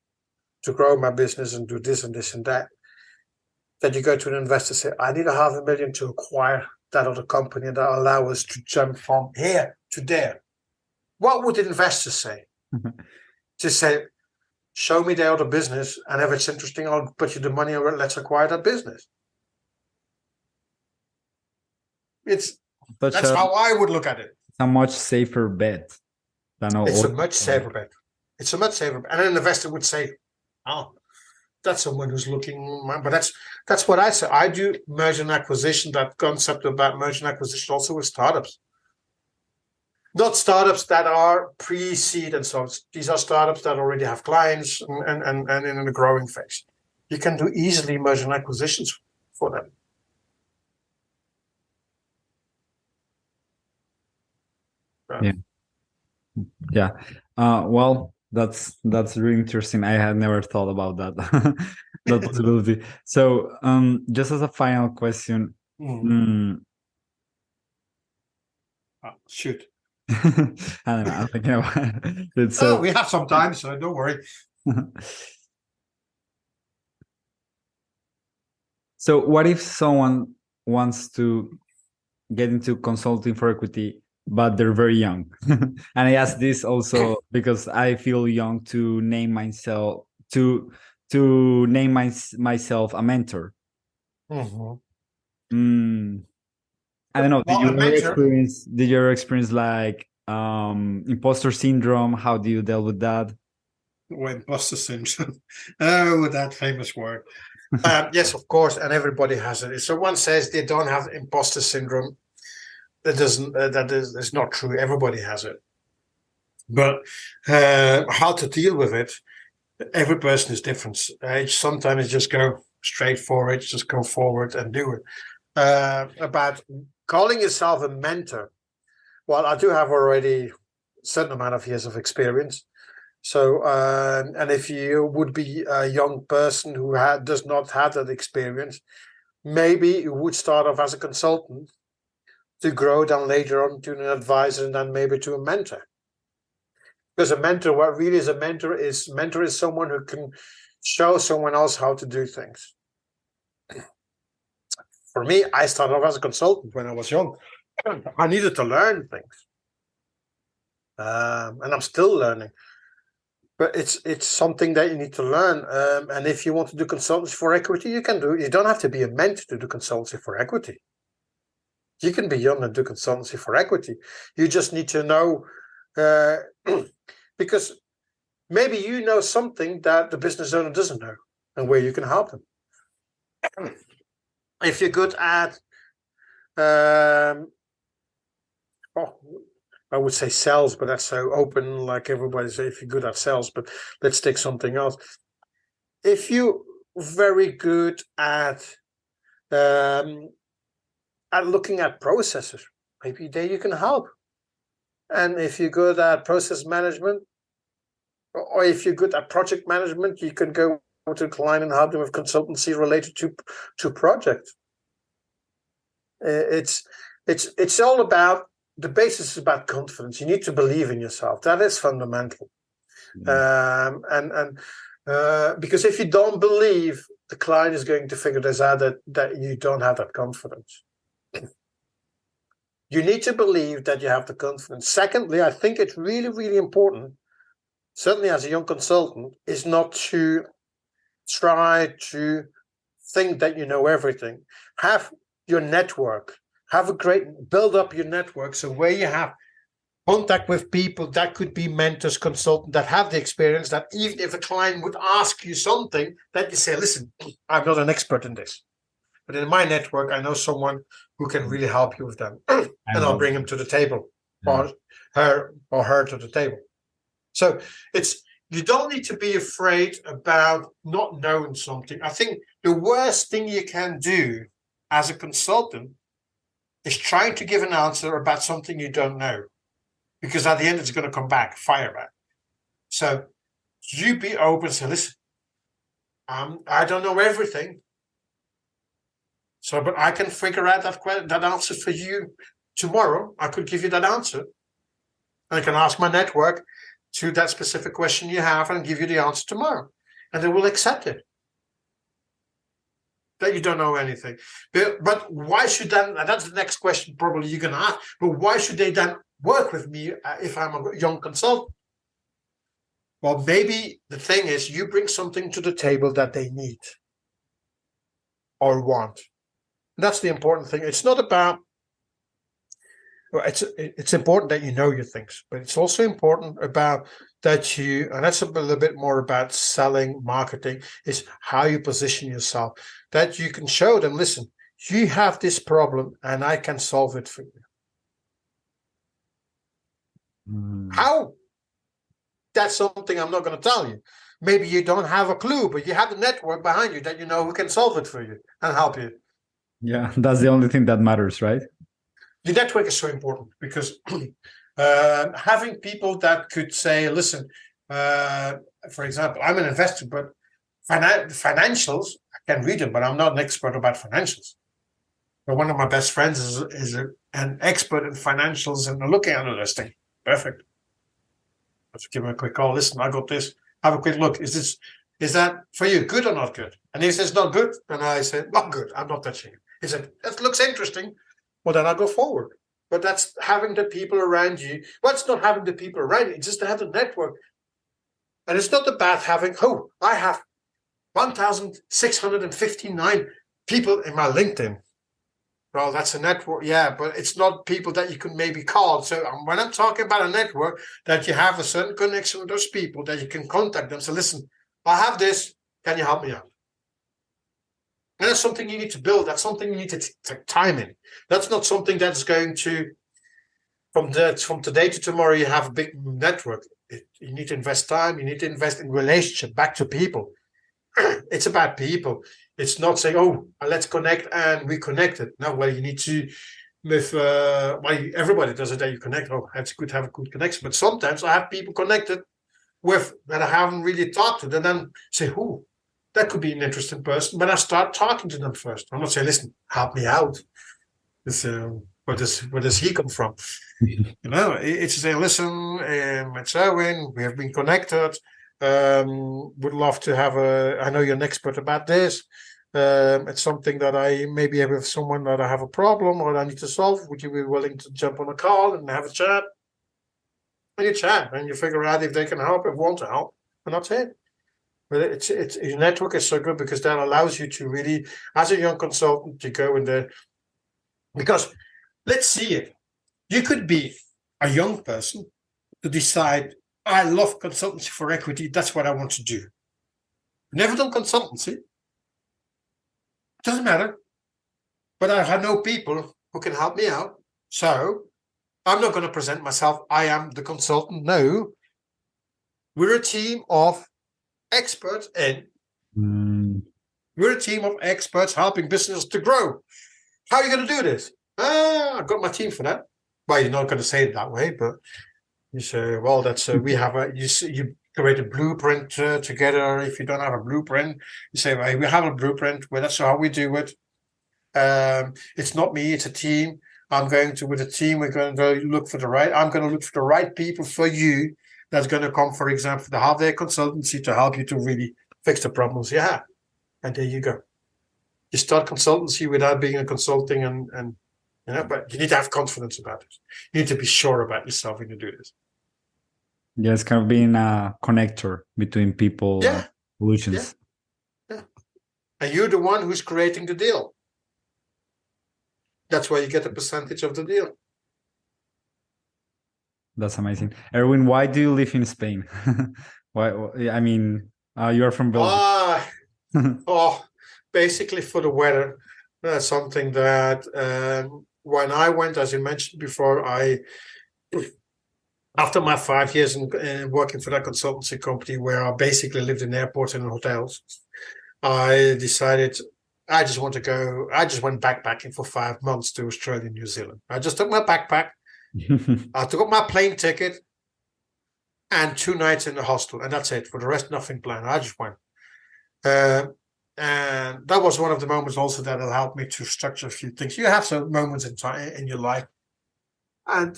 to grow my business and do this and this and that. Then you go to an investor and say, I need 500,000 to acquire that other company that allow us to jump from here to there. What would the investor say? To say, show me the other business, and if it's interesting, I'll put you the money and let's acquire that business. That's how I would look at it. It's a much safer bet than all. It's a much safer bet. It's a much safer bet. And an investor would say, oh, that's someone who's looking, but that's what I say. I do merger and acquisition, that concept about merger and acquisition also with startups. Not startups that are pre-seed and so on. These are startups that already have clients and in a growing phase. You can do easily merger and acquisitions for them. Yeah. Well, that's really interesting. I had never thought about that that possibility. So, just as a final question, shoot. I don't know. I'm thinking about it. So we have some time, so don't worry. So, what if someone wants to get into consulting for equity, but they're very young? And I ask this also because I feel young to name myself myself a mentor. I don't know. Did you ever experience like imposter syndrome? How do you deal with that? Well, imposter syndrome. Oh, that famous word. Yes, of course, and everybody has it. If someone says they don't have imposter syndrome, that is not true. Everybody has it. But how to deal with it? Every person is different. Sometimes just go straight for it, just go forward and do it. About calling yourself a mentor. Well, I do have already a certain amount of years of experience. So, and if you would be a young person who does not have that experience, maybe you would start off as a consultant to grow down later on to an advisor and then maybe to a mentor. Because a mentor, what really is a mentor is someone who can show someone else how to do things. For me, I started off as a consultant when I was young. I needed to learn things. And I'm still learning. But it's something that you need to learn. And if you want to do consultancy for equity, you can do. You don't have to be a mentor to do consultancy for equity. You can be young and do consultancy for equity. You just need to know, because maybe you know something that the business owner doesn't know, and where you can help them. If you're good at, I would say sales, but that's so open, like everybody say, if you're good at sales, but let's take something else. If you're very good at looking at processes, maybe there you can help. And if you're good at process management, or if you're good at project management, you can go to a client and help them with consultancy related to projects. It's all about, the basis is about confidence. You need to believe in yourself. That is fundamental. Because if you don't believe, the client is going to figure this out, that you don't have that confidence. You need to believe that you have the confidence. Secondly, I think it's really, really important, certainly as a young consultant, is not to try to think that you know everything. Have your network. Build up your network. So where you have contact with people that could be mentors, consultants that have the experience, that even if a client would ask you something, that you say, listen, I'm not an expert in this, but in my network, I know someone who can really help you with them. And I'll bring him to the table, or her to the table. So you don't need to be afraid about not knowing something. I think the worst thing you can do as a consultant is trying to give an answer about something you don't know, because at the end it's going to come back, fire back. So you be open. Say, listen, I don't know everything, but I can figure out that answer for you tomorrow. I could give you that answer, and I can ask my network to that specific question you have and give you the answer tomorrow, and they will accept it. That you don't know anything. But why should then, and that's the next question probably you're going to ask, but why should they then work with me if I'm a young consultant? Well, maybe the thing is you bring something to the table that they need or want. And that's the important thing. It's not about, it's important that you know your things, but it's also important about that you, and that's a little bit more about selling, marketing, is how you position yourself, that you can show them, listen, you have this problem and I can solve it for you. How? That's something I'm not going to tell you. Maybe you don't have a clue, but you have the network behind you that you know who can solve it for you and help you. Yeah, that's the only thing that matters, right? The network is so important because having people that could say, listen, for example, I'm an investor, but financials, I can read them, but I'm not an expert about financials. But one of my best friends is an expert in financials and looking at this thing. Perfect. Let's give him a quick call. Listen, I got this. Have a quick look. Is that for you good or not good? And if he says not good, then I say, not good. I'm not touching it. He said, that looks interesting. Well, then I'll go forward. But that's having the people around you. Well, it's not having the people around you. It's just to have the network. And it's not about having, I have 1,659 people in my LinkedIn. Well, that's a network. Yeah, but it's not people that you can maybe call. So when I'm talking about a network, that you have a certain connection with those people, that you can contact them. So listen, I have this. Can you help me out? And that's something you need to build. That's something you need to take time in. That's not something that's going to, from today to tomorrow, you have a big network. You need to invest time. You need to invest in relationship, back to people. It's about people. It's not saying, let's connect and we connected. No, well, you need to, everybody does it that you connect. It's good to have a good connection. But sometimes I have people connected with that I haven't really talked to. And then say, that could be an interesting person. But I start talking to them first. I'm not saying, listen, help me out. Where does he come from? It's saying, listen, it's Erwin. We have been connected. Would love to have I know you're an expert about this. It's something that I maybe have with someone that I have a problem or I need to solve. Would you be willing to jump on a call and have a chat? And you chat and you figure out if they can help, if want to help. and that's it. But it's your network is so good because that allows you to really, as a young consultant, to go in there. Because let's see it. You could be a young person to decide, I love consultancy for equity. That's what I want to do. Never done consultancy. Doesn't matter. But I know people who can help me out. So I'm not going to present myself. I am the consultant. No. We're a team of experts and we're a team of experts helping businesses to grow. How are you going to do this? I've got my team for that. Well, you're not going to say it that way, but you say, well, that's we have you create a blueprint together. If you don't have a blueprint, you say, well, we have a blueprint. Well, that's how we do it. It's not me; it's a team. I'm going to with a team. We're going to look for the right. I'm going to look for the right people for you. That's going to come, for example, to have their consultancy to help you to really fix the problems you have. And there you go. You start consultancy without being a consulting, and but you need to have confidence about it. You need to be sure about yourself when you do this. Yeah, it's kind of being a connector between people and solutions. Yeah. And you're the one who's creating the deal. That's why you get a percentage of the deal. That's amazing. Erwin, why do you live in Spain? Why? I mean, you are from Belgium. Basically for the weather. That's something that when I went, as you mentioned before, after my 5 years in working for that consultancy company where I basically lived in airports and in hotels, I decided I just want to go. I just went backpacking for 5 months to Australia and New Zealand. I just took my backpack. I took up my plane ticket and 2 nights in the hostel, and that's it. For the rest, nothing planned. I just went. And that was one of the moments also that helped me to structure a few things. You have some moments in time in your life. And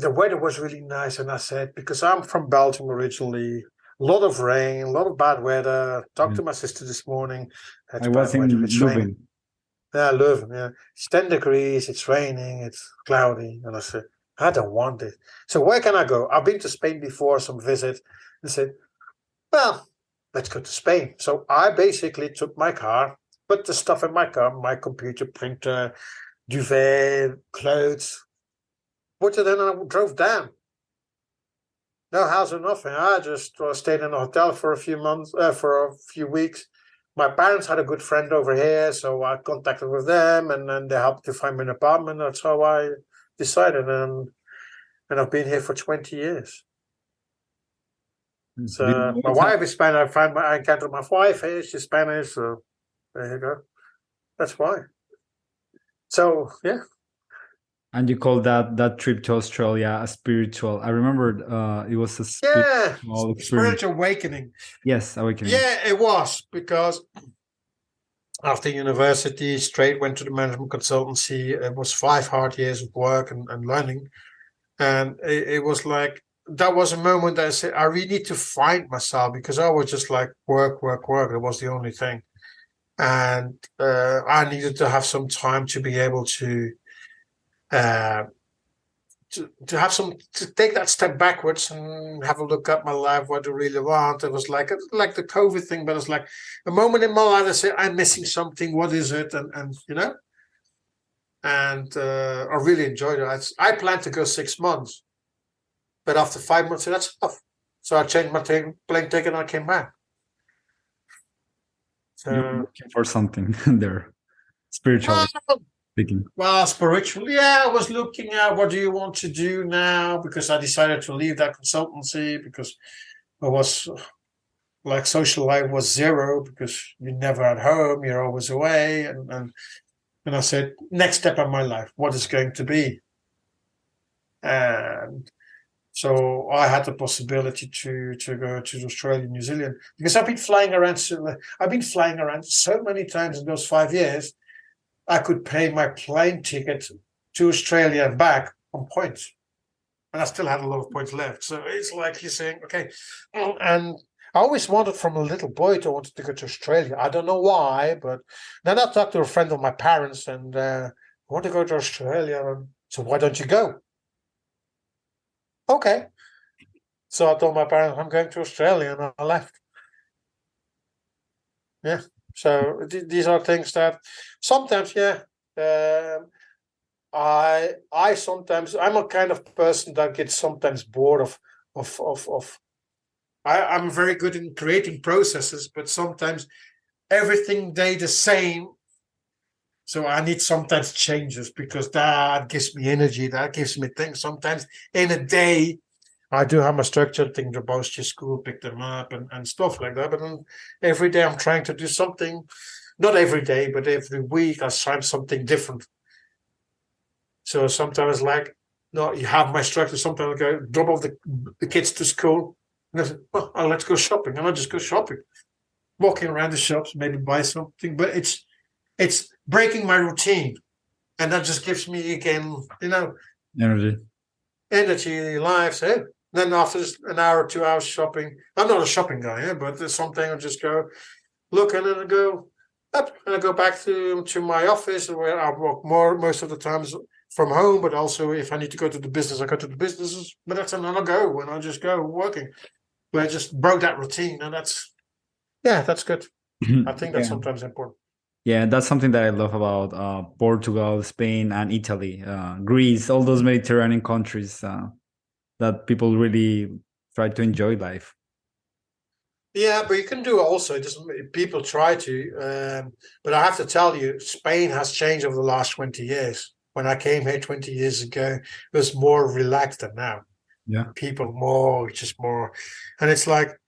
the weather was really nice. And I said, because I'm from Belgium originally, a lot of rain, a lot of bad weather. Talked to my sister this morning. I was in Leuven. Yeah, Leuven, yeah. It's 10 degrees, it's raining, it's cloudy. And I said, I don't want it. So where can I go? I've been to Spain before, some visit. I said, well, let's go to Spain. So I basically took my car, put the stuff in my car, my computer, printer, duvet, clothes, put it in and I drove down. No house or nothing. I just stayed in a hotel for a few months, for a few weeks. My parents had a good friend over here, so I contacted with them, and then they helped to find me an apartment. That's how I decided, and I've been here for 20 years. So my wife is Spanish. I encountered my wife here. She's Spanish, so there you go. That's why. So yeah. And you call that trip to Australia a spiritual? I remember it was a spiritual awakening. Yes, awakening. Yeah, it was, because after university, straight went to the management consultancy. It was 5 hard years of work and learning, and it was like that was a moment that I said I really need to find myself, because I was just like work. It was the only thing, and I needed to have some time to be able to take that step backwards and have a look at my life, what I really want. It was like the COVID thing, but it's like a moment in my life I said, I'm missing something. What is it? And I really enjoyed it. I planned to go 6 months, but after 5 months, that's enough. So I changed my plane ticket and I came back. So you're looking for something there, spiritually. Well, spiritually, I was looking at what do you want to do now, because I decided to leave that consultancy because I was like social life was zero, because you're never at home, you're always away, and I said, next step in my life, what is going to be? And so I had the possibility to go to Australia, New Zealand, because I've been flying around so many times in those 5 years. I could pay my plane ticket to Australia and back on points. And I still had a lot of points left. So it's like you're saying, okay. And I always wanted from a little boy to want to go to Australia. I don't know why, but then I talked to a friend of my parents and I want to go to Australia. And so why don't you go? Okay. So I told my parents I'm going to Australia, and I left. Yeah. So these are things that sometimes, yeah. I sometimes I'm a kind of person that gets sometimes bored of. I'm very good in creating processes, but sometimes everything they the same. So I need sometimes changes because that gives me energy. That gives me things. Sometimes in a day, I do have my structured thing. The boys to school, pick them up, and stuff like that. But then every day I'm trying to do something. Not every day, but every week I try something different. So sometimes like, no, you have my structure. Sometimes I go drop off the kids to school. And I say, oh, let's go shopping. And I just go shopping. Walking around the shops, maybe buy something. But it's breaking my routine. And that just gives me again, energy, life. So then after an hour or 2 hours shopping, I'm not a shopping guy, but there's something I just go look and then I go up and I go back to my office where I work most of the times from home, but also if I need to go to the business, I go to the businesses. But that's another go when I just go working. But I just broke that routine, and that's good. I think that's sometimes important. Yeah, that's something that I love about Portugal, Spain, and Italy, Greece, all those Mediterranean countries that people really try to enjoy life. Yeah, but you can do also. It doesn't. People try to, but I have to tell you, Spain has changed over the last 20 years. When I came here 20 years ago, it was more relaxed than now. Yeah, people more, and it's like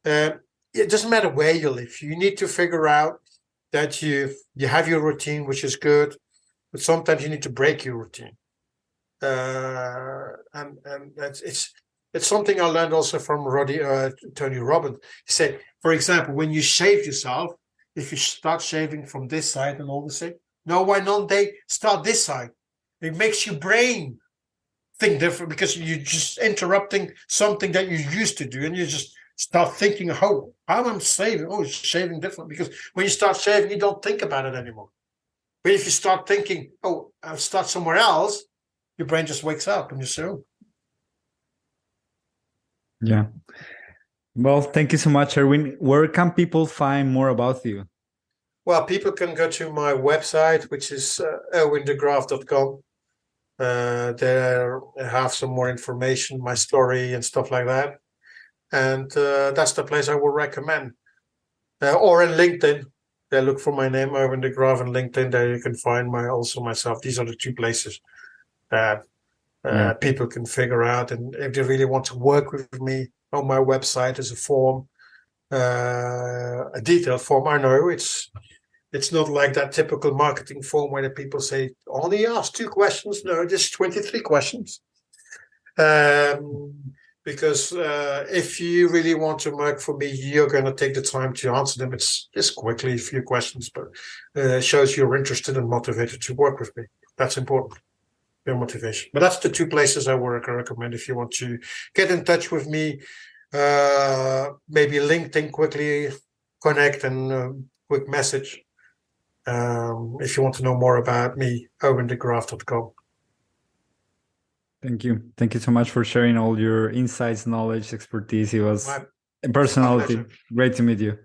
it doesn't matter where you live. You need to figure out that you have your routine, which is good, but sometimes you need to break your routine. And it's something I learned also from Tony Robbins. He said, for example, when you shave yourself, if you start shaving from this side and all the same, no, why not they start this side? It makes your brain think different because you're just interrupting something that you used to do, and you just start thinking, how I'm shaving? Oh, it's shaving different, because when you start shaving, you don't think about it anymore. But if you start thinking, oh, I'll start somewhere else, your brain just wakes up and you say, oh. Yeah. Well, thank you so much, Erwin. Where can people find more about you? Well, people can go to my website, which is erwindegrave.com. There I have some more information, my story and stuff like that. And that's the place I would recommend. Or in LinkedIn, they look for my name, Erwin de Grave, on LinkedIn. There you can find myself. These are the two places that people can figure out. And if they really want to work with me, on my website is a form, a detailed form. I know it's not like that typical marketing form where the people say, only ask 2 questions. No, just 23 questions. Because if you really want to work for me, you're going to take the time to answer them. It's just quickly a few questions, but it shows you're interested and motivated to work with me. That's important, your motivation. But that's the 2 places I work. I recommend if you want to get in touch with me, maybe LinkedIn, quickly connect and quick message. If you want to know more about me, erwindegrave.com. Thank you. Thank you so much for sharing all your insights, knowledge, expertise. It was a personality. Great to meet you.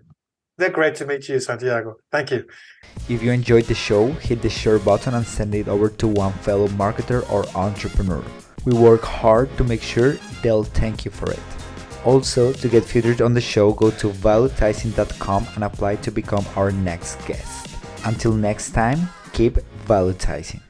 They're great to meet you, Santiago. Thank you. If you enjoyed the show, hit the share button and send it over to one fellow marketer or entrepreneur. We work hard to make sure they'll thank you for it. Also, to get featured on the show, go to valuetising.com and apply to become our next guest. Until next time, keep valuetizing.